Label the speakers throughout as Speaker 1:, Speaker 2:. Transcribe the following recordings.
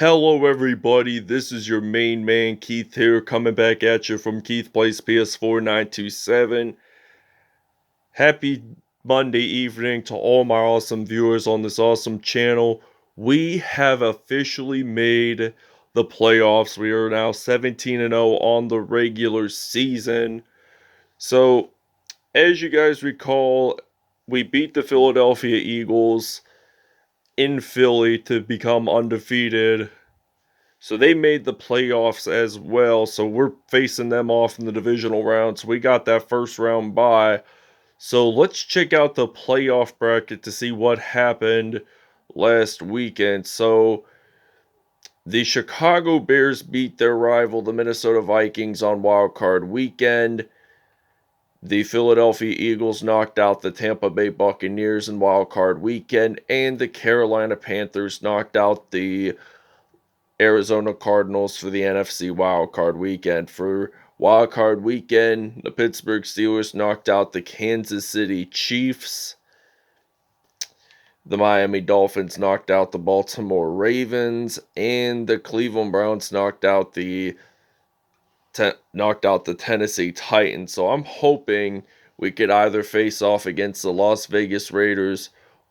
Speaker 1: Hello everybody, this is your main man Keith here, coming back at you from Keith Plays PS4 927. Happy Monday evening to all my awesome viewers on this awesome channel. We have officially made the playoffs. We are now 17-0 on the regular season. So, as you guys recall, we beat the Philadelphia Eagles in Philly to become undefeated. So they made the playoffs as well. So we're facing them off in the divisional round. So we got that first round bye. So let's check out the playoff bracket to see what happened last weekend. So the Chicago Bears beat their rival, the Minnesota Vikings, on Wild Card Weekend. The Philadelphia Eagles knocked out the Tampa Bay Buccaneers in Wild Card Weekend. And the Carolina Panthers knocked out the Arizona Cardinals for the NFC Wildcard Weekend. For Wildcard Weekend, the Pittsburgh Steelers knocked out the Kansas City Chiefs. The Miami Dolphins knocked out the Baltimore Ravens, and the Cleveland Browns knocked out the Tennessee Titans. So I'm hoping we could either face off against the Las Vegas Raiders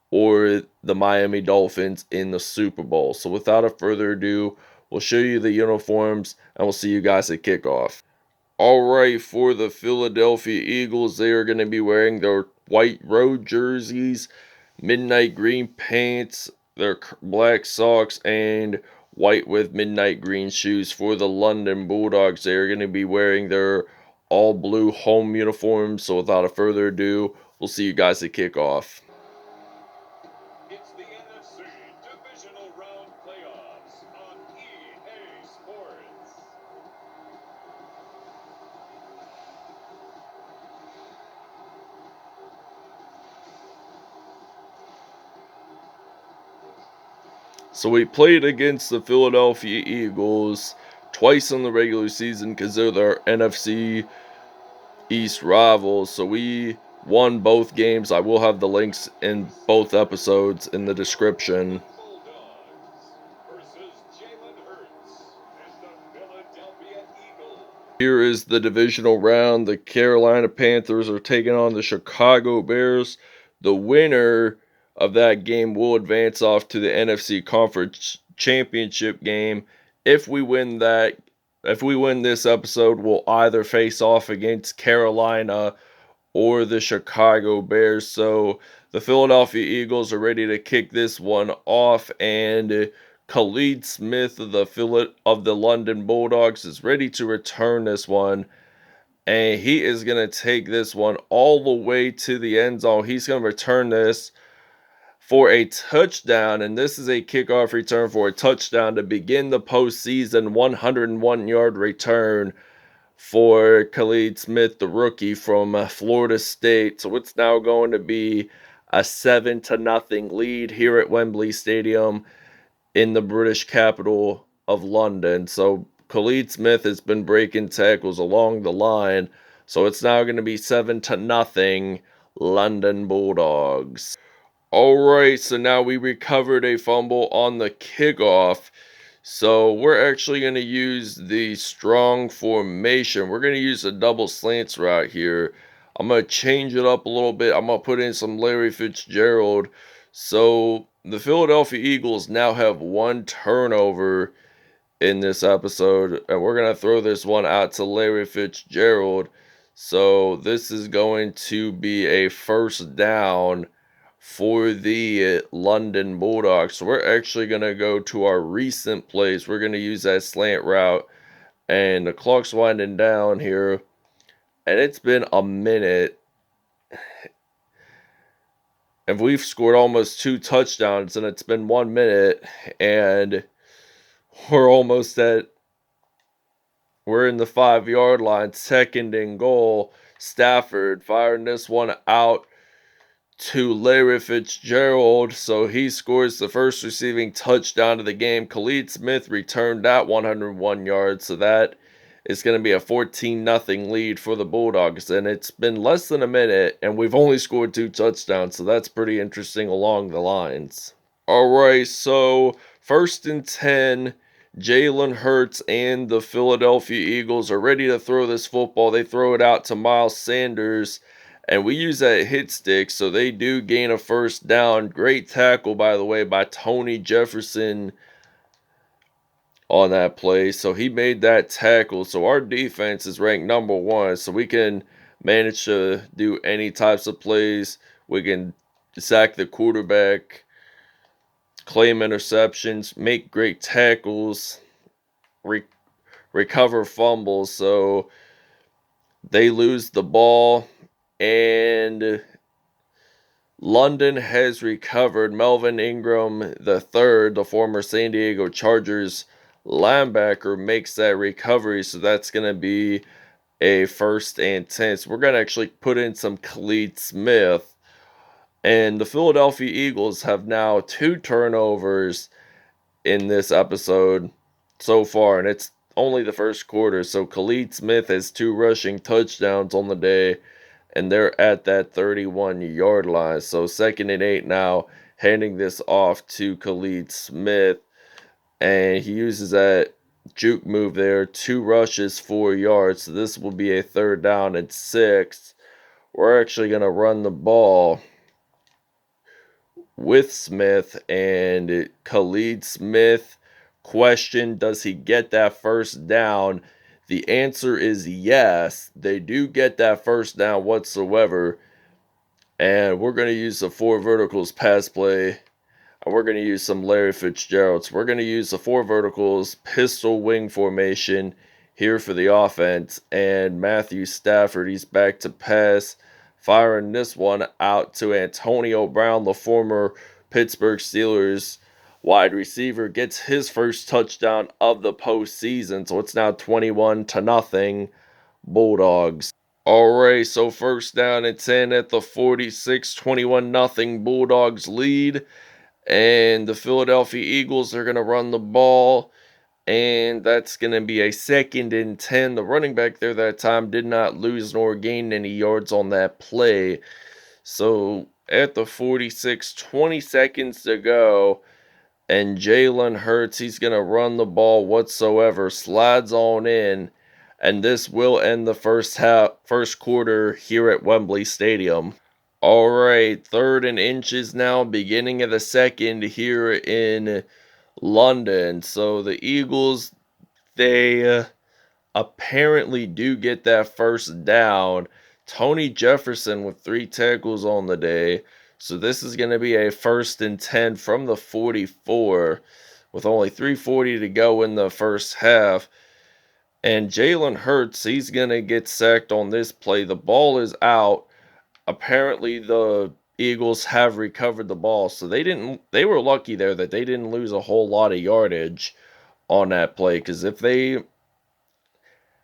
Speaker 1: or the Miami Dolphins in the Super Bowl. So without a further ado, we'll show you the uniforms, and we'll see you guys at kickoff. Alright, for the Philadelphia Eagles, they are going to be wearing their white road jerseys, midnight green pants, their black socks, and white with midnight green shoes. For the London Bulldogs, they are going to be wearing their all blue home uniforms. So without a further ado, we'll see you guys at kickoff.
Speaker 2: It's the NFC Divisional Round Playoffs on EA Sports.
Speaker 1: So we played against the Philadelphia Eagles twice in the regular season because they're their NFC East rivals. So we won both games. I will have the links in both episodes in the description.
Speaker 2: Bulldogs versus Jalen Hurts and the Philadelphia Eagles.
Speaker 1: Here is the divisional round. The Carolina Panthers are taking on the Chicago Bears. The winner of that game will advance off to the NFC Conference Championship game. If we win this episode, we'll either face off against Carolina or the Chicago Bears. So the Philadelphia Eagles are ready to kick this one off, and Khalid Smith of the London Bulldogs is ready to return this one. And he is going to take this one all the way to the end zone. He's going to return this for a touchdown, and this is a kickoff return for a touchdown to begin the postseason. 101-yard return for Khalid Smith, the rookie from Florida State. So it's now going to be a 7-0 lead here at Wembley Stadium in the British capital of London. So Khalid Smith has been breaking tackles along the line. So it's now going to be 7-0 London Bulldogs. Alright, so now we recovered a fumble on the kickoff. So we're actually going to use the strong formation. We're going to use a double slants route here. I'm going to change it up a little bit. I'm going to put in some Larry Fitzgerald. So the Philadelphia Eagles now have one turnover in this episode, and we're going to throw this one out to Larry Fitzgerald. So this is going to be a first down for the London Bulldogs. So we're actually going to go to our recent plays. We're going to use that slant route, and the clock's winding down here, and it's been a minute, and we've scored almost 2 touchdowns, and it's been 1 minute, and we're in the 5-yard line, 2nd and goal. Stafford firing this one out to Larry Fitzgerald, so he scores the first receiving touchdown of the game. Khalid Smith returned that 101 yards, so that is going to be a 14-0 lead for the Bulldogs, and it's been less than a minute, and we've only scored 2 touchdowns, so that's pretty interesting along the lines. Alright, so 1st and 10 Jalen Hurts and the Philadelphia Eagles are ready to throw this football. They throw it out to Miles Sanders, and we use that hit stick, so they do gain a first down. Great tackle, by the way, by Tony Jefferson on that play. So he made that tackle. So our defense is ranked number 1. So we can manage to do any types of plays. We can sack the quarterback, claim interceptions, make great tackles, recover fumbles. So they lose the ball, and London has recovered. Melvin Ingram the third, the former San Diego Chargers linebacker, makes that recovery. So that's going to be a 1st and 10. So we're going to actually put in some Khalid Smith. And the Philadelphia Eagles have now 2 turnovers in this episode so far, and it's only the first quarter. So Khalid Smith has 2 rushing touchdowns on the day, and they're at that 31-yard line. So 2nd and 8 now, handing this off to Khalid Smith, and he uses that juke move there. 2 rushes, 4 yards. So this will be a 3rd down and 6. We're actually going to run the ball with Smith, and Khalid Smith, question, does he get that first down? The answer is yes. They do get that first down whatsoever. And we're going to use the 4 verticals pass play. And we're going to use some Larry Fitzgerald. So we're going to use the 4 verticals pistol wing formation here for the offense. And Matthew Stafford, he's back to pass, firing this one out to Antonio Brown, the former Pittsburgh Steelers wide receiver, gets his first touchdown of the postseason. So it's now 21-0 Bulldogs. Alright, so 1st down and 10 at the 46, 21-0 Bulldogs lead. And the Philadelphia Eagles are going to run the ball, and that's going to be a 2nd and 10. The running back there that time did not lose nor gain any yards on that play. So at the 46, 20 seconds to go, and Jalen Hurts, he's going to run the ball whatsoever, slides on in, and this will end the first quarter here at Wembley Stadium. All right, 3rd and inches now, beginning of the 2nd here in London. So the Eagles, they apparently do get that first down. Tony Jefferson with 3 tackles on the day. So this is going to be a 1st and 10 from the 44 with only 3:40 to go in the first half. And Jalen Hurts, he's going to get sacked on this play. The ball is out. Apparently the Eagles have recovered the ball, so they were lucky there that they didn't lose a whole lot of yardage on that play, because if they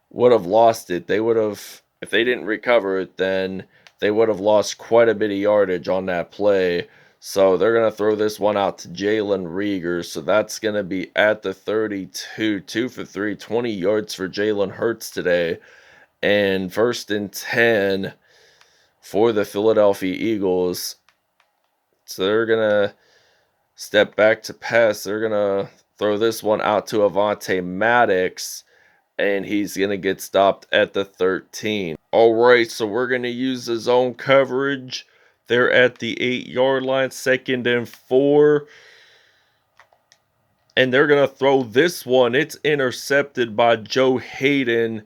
Speaker 1: would have lost it, if they didn't recover it, then they would have lost quite a bit of yardage on that play. So they're going to throw this one out to Jalen Reagor. So that's going to be at the 32, 2 for 3, 20 yards for Jalen Hurts today. And 1st and 10 for the Philadelphia Eagles. So they're going to step back to pass. They're going to throw this one out to Avonte Maddox, and he's going to get stopped at the 13. All right, so we're going to use the zone coverage. They're at the 8-yard line, 2nd and 4. And they're going to throw this one. It's intercepted by Joe Hayden.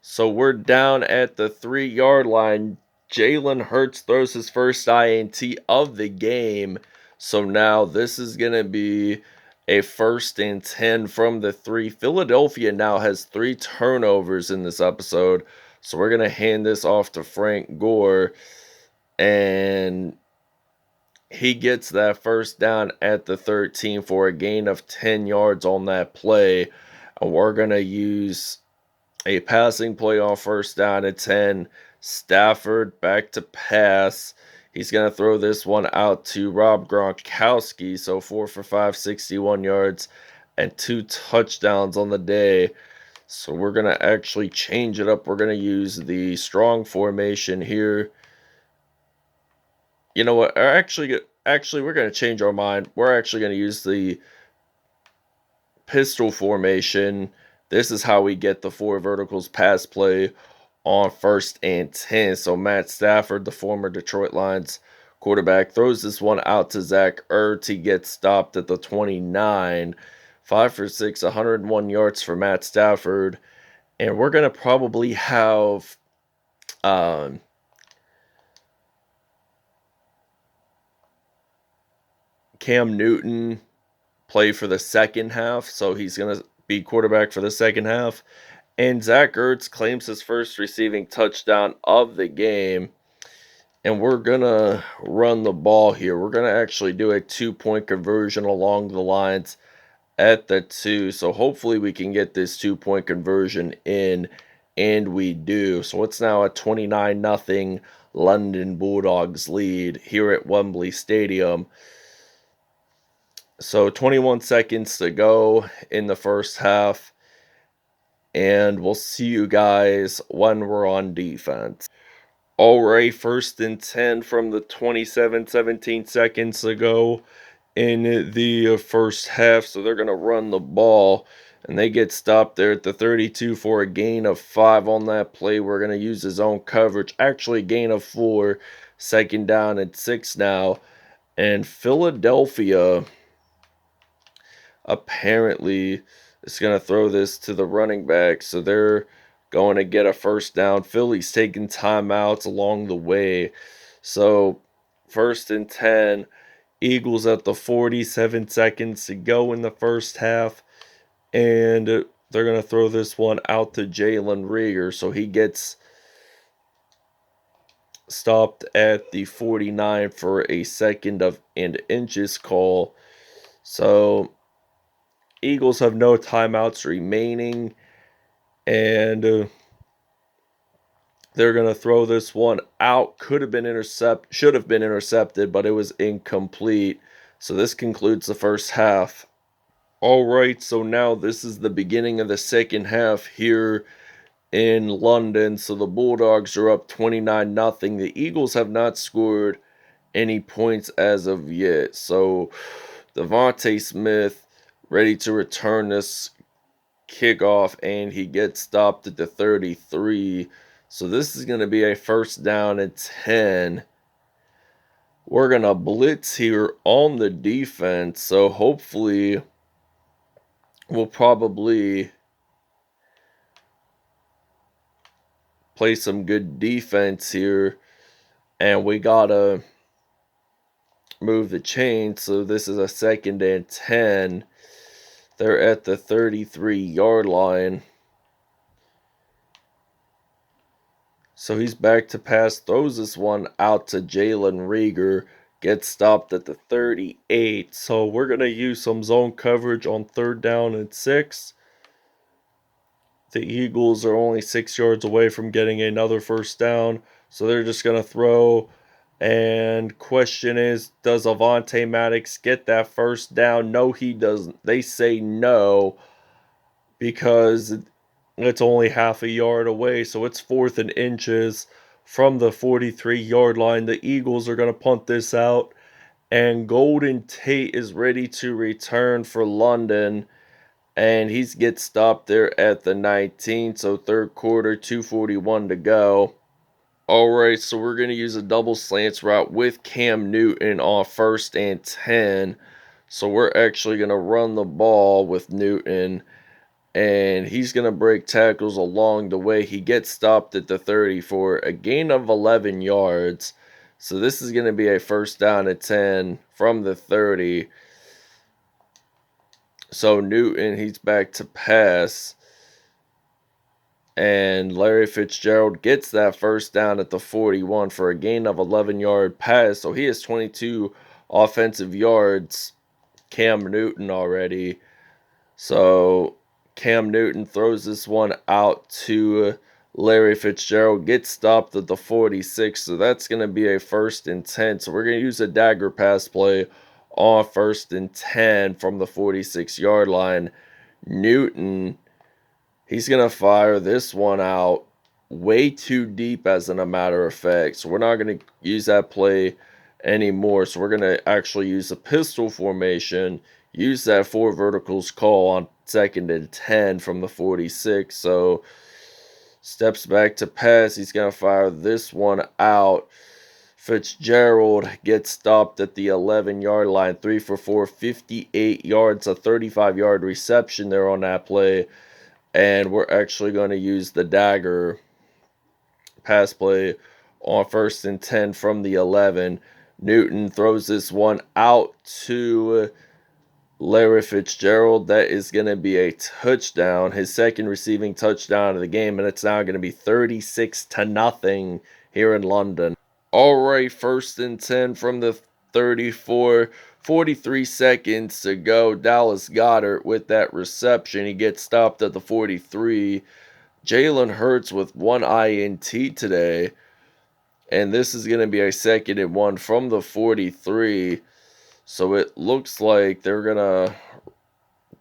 Speaker 1: So we're down at the 3-yard line. Jalen Hurts throws his first INT of the game. So now this is going to be a 1st and 10 from the 3. Philadelphia now has 3 turnovers in this episode. So we're going to hand this off to Frank Gore. And he gets that first down at the 13 for a gain of 10 yards on that play. And we're going to use a passing play on 1st down at 10. Stafford back to pass. He's going to throw this one out to Rob Gronkowski. So 4 for 5, 61 yards and 2 touchdowns on the day. So we're going to actually change it up. We're going to use the strong formation here. You know what? Actually, we're going to change our mind. We're actually going to use the pistol formation. This is how we get the 4 verticals pass play on 1st and 10. So Matt Stafford, the former Detroit Lions quarterback, throws this one out to Zach Ertz. He gets stopped at the 29. 5 for 6, 101 yards for Matt Stafford. And we're going to probably have Cam Newton play for the second half. So he's going to be quarterback for the second half. And Zach Ertz claims his first receiving touchdown of the game. And we're going to run the ball here. We're going to actually do a 2-point conversion along the lines at the 2. So hopefully we can get this 2-point conversion in, and we do. So it's now a 29-0 London Bulldogs lead here at Wembley Stadium. So 21 seconds to go in the first half, and we'll see you guys when we're on defense. All right, 1st and 10 from the 17 seconds ago in the first half. So they're going to run the ball, and they get stopped there at the 32 for a gain of 5 on that play. We're going to use his own coverage. Actually, gain of 4, 2nd down and 6 now. And Philadelphia apparently is going to throw this to the running back. So they're going to get a 1st down. Philly's taking timeouts along the way. So 1st and 10. Eagles at the 47 seconds to go in the first half. And they're going to throw this one out to Jalen Reagor. So he gets stopped at the 49 for a 2nd of and inches call. So Eagles have no timeouts remaining. And they're going to throw this one out. Should have been intercepted, but it was incomplete. So this concludes the first half. All right, so now this is the beginning of the second half here in London. So the Bulldogs are up 29-0. The Eagles have not scored any points as of yet. So Devontae Smith ready to return this kickoff, and he gets stopped at the 33. So this is going to be a 1st down and 10. We're going to blitz here on the defense. So hopefully we'll probably play some good defense here. And we got to move the chain. So this is a 2nd and 10. They're at the 33-yard line. So he's back to pass, throws this one out to Jalen Reagor, gets stopped at the 38. So we're going to use some zone coverage on 3rd down and 6. The Eagles are only 6 yards away from getting another 1st down. So they're just going to throw. And question is, does Avonte Maddox get that 1st down? No, he doesn't. They say no because it's only half a yard away, so it's 4th and inches from the 43-yard line. The Eagles are going to punt this out, and Golden Tate is ready to return for London, and he gets stopped there at the 19, so 3rd quarter, 2:41 to go. All right, so we're going to use a double slants route with Cam Newton on 1st and 10. So we're actually going to run the ball with Newton, and he's going to break tackles along the way. He gets stopped at the 30 for a gain of 11 yards. So this is going to be a 1st down and 10 from the 30. So Newton, he's back to pass. And Larry Fitzgerald gets that 1st down at the 41 for a gain of 11-yard pass. So he has 22 offensive yards, Cam Newton already. So Cam Newton throws this one out to Larry Fitzgerald, gets stopped at the 46. So that's going to be a 1st and 10. So we're going to use a dagger pass play on 1st and 10 from the 46-yard line. Newton, he's going to fire this one out way too deep, as in a matter of fact. So we're not going to use that play anymore. So we're going to actually use a pistol formation, use that 4 verticals call on 2nd and 10 from the 46. So steps back to pass. He's going to fire this one out. Fitzgerald gets stopped at the 11-yard line, 3 for 4, 58 yards, a 35-yard reception there on that play. And we're actually going to use the dagger pass play on 1st and 10 from the 11. Newton throws this one out to Larry Fitzgerald. That is going to be a touchdown, his second receiving touchdown of the game, and it's now going to be 36-0 here in London. All right, 1st and 10 from the 34, 43 seconds to go. Dallas Goedert with that reception. He gets stopped at the 43. Jalen Hurts with one INT today. And this is going to be a 2nd and 1 from the 43. So it looks like they're going to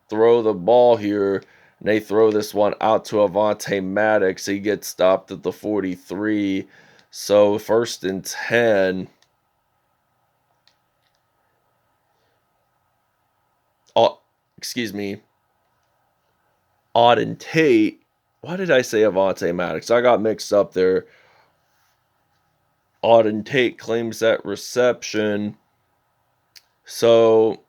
Speaker 1: throw the ball here. And they throw this one out to Avonte Maddox. He gets stopped at the 43. So 1st and 10. Oh, excuse me. Auden Tate. Why did I say Avonte Maddox? I got mixed up there. Auden Tate claims that reception. So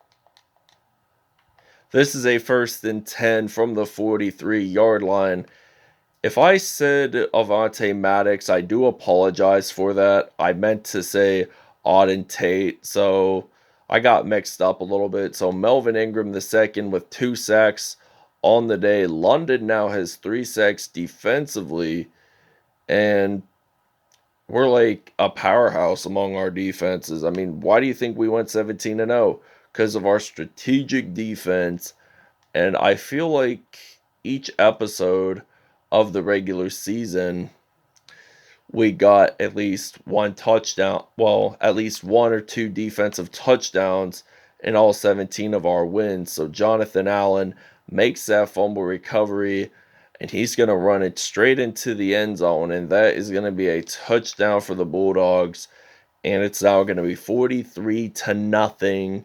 Speaker 1: this is a 1st and 10 from the 43-yard line. If I said Avonte Maddox, I do apologize for that. I meant to say Auden Tate, so I got mixed up a little bit. So Melvin Ingram II with 2 sacks on the day. London now has 3 sacks defensively, and we're like a powerhouse among our defenses. I mean, why do you think we went 17-0? Because of our strategic defense. And I feel like each episode of the regular season, we got at least one touchdown. Well, at least 1 or 2 defensive touchdowns in all 17 of our wins. So Jonathan Allen makes that fumble recovery, and he's going to run it straight into the end zone, and that is going to be a touchdown for the Bulldogs, and it's now going to be 43-0,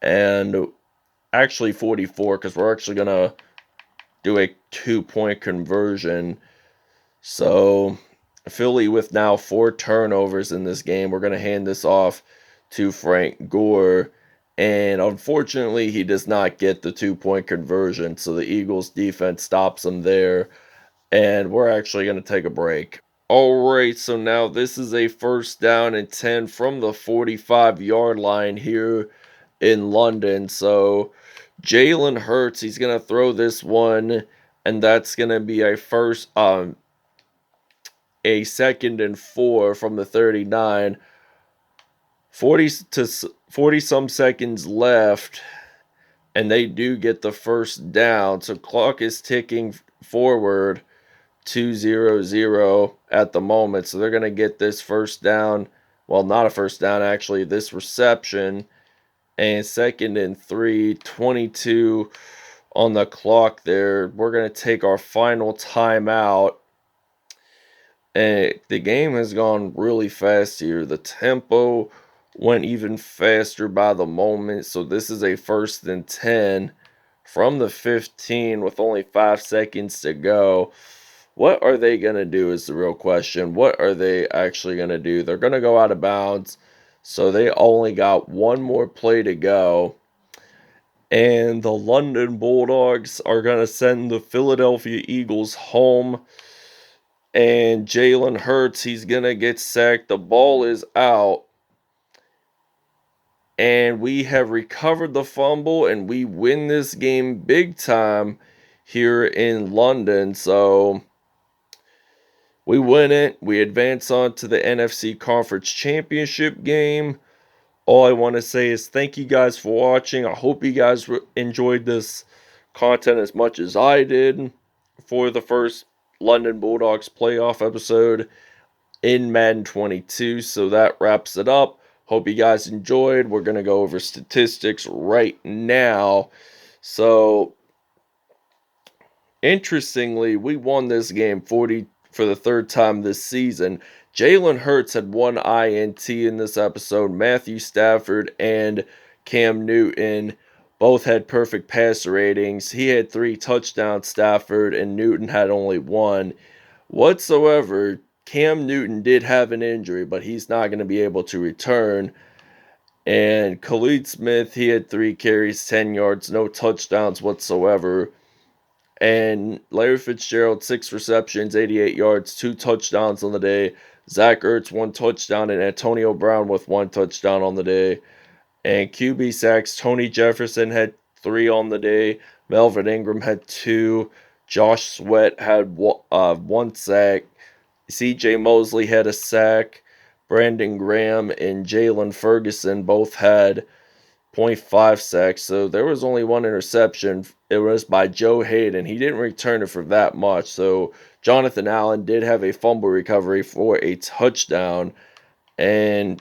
Speaker 1: and actually 44, because we're actually going to do a 2-point conversion. So Philly with now 4 turnovers in this game. We're going to hand this off to Frank Gore. And unfortunately, he does not get the 2-point conversion. So the Eagles defense stops him there. And we're actually going to take a break. All right, so now this is a 1st down and 10 from the 45-yard line here in London. So Jalen Hurts, he's going to throw this one, and that's going to be a 2nd and 4 from the 39. 40 some seconds left, and they do get the 1st down. So clock is ticking forward, 2-0-0 at the moment. So they're going to get this 1st down. Well, not a 1st down, actually, this reception. And 2nd and 3, 22 on the clock there. We're going to take our final timeout. And the game has gone really fast here. The tempo went even faster by the moment. So this is a 1st and 10 from the 15 with only 5 seconds to go. What are they going to do is the real question. What are they actually going to do? They're going to go out of bounds. So they only got 1 more play to go. And the London Bulldogs are going to send the Philadelphia Eagles home. And Jalen Hurts, he's going to get sacked. The ball is out. And we have recovered the fumble, and we win this game big time here in London. So we win it. We advance on to the NFC Conference Championship game. All I want to say is thank you guys for watching. I hope you guys enjoyed this content as much as I did for the first London Bulldogs playoff episode in Madden 22. So that wraps it up. Hope you guys enjoyed. We're going to go over statistics right now. So, interestingly, we won this game 40 for the 3rd time this season. Jalen Hurts had 1 INT in this episode. Matthew Stafford and Cam Newton Both had perfect passer ratings. He had 3 touchdowns, Stafford, and Newton had only 1. Whatsoever, Cam Newton did have an injury, but he's not going to be able to return. And Khalid Smith, he had 3 carries, 10 yards, no touchdowns whatsoever. And Larry Fitzgerald, 6 receptions, 88 yards, 2 touchdowns on the day. Zach Ertz, 1 touchdown, and Antonio Brown with 1 touchdown on the day. And QB sacks, Tony Jefferson had 3 on the day. Melvin Ingram had 2. Josh Sweat had 1 sack. CJ Mosley had a sack. Brandon Graham and Jalen Ferguson both had .5 sacks. So there was only 1 interception. It was by Joe Hayden. He didn't return it for that much. So Jonathan Allen did have a fumble recovery for a touchdown. And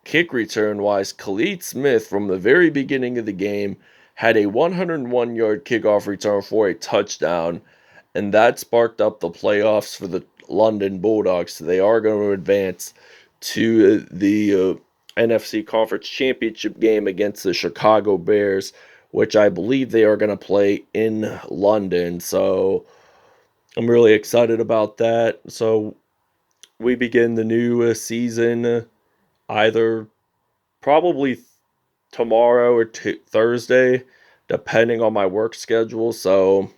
Speaker 1: kick return wise, Khalid Smith from the very beginning of the game had a 101-yard kickoff return for a touchdown, and that sparked up the playoffs for the London Bulldogs. So they are going to advance to the NFC Conference Championship game against the Chicago Bears, which I believe they are going to play in London. So I'm really excited about that. So we begin the new season either probably tomorrow or Thursday, depending on my work schedule. So,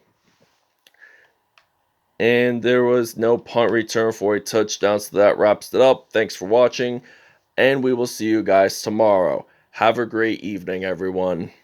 Speaker 1: and there was no punt return for a touchdown, so that wraps it up. Thanks for watching, and we will see you guys tomorrow. Have a great evening, everyone.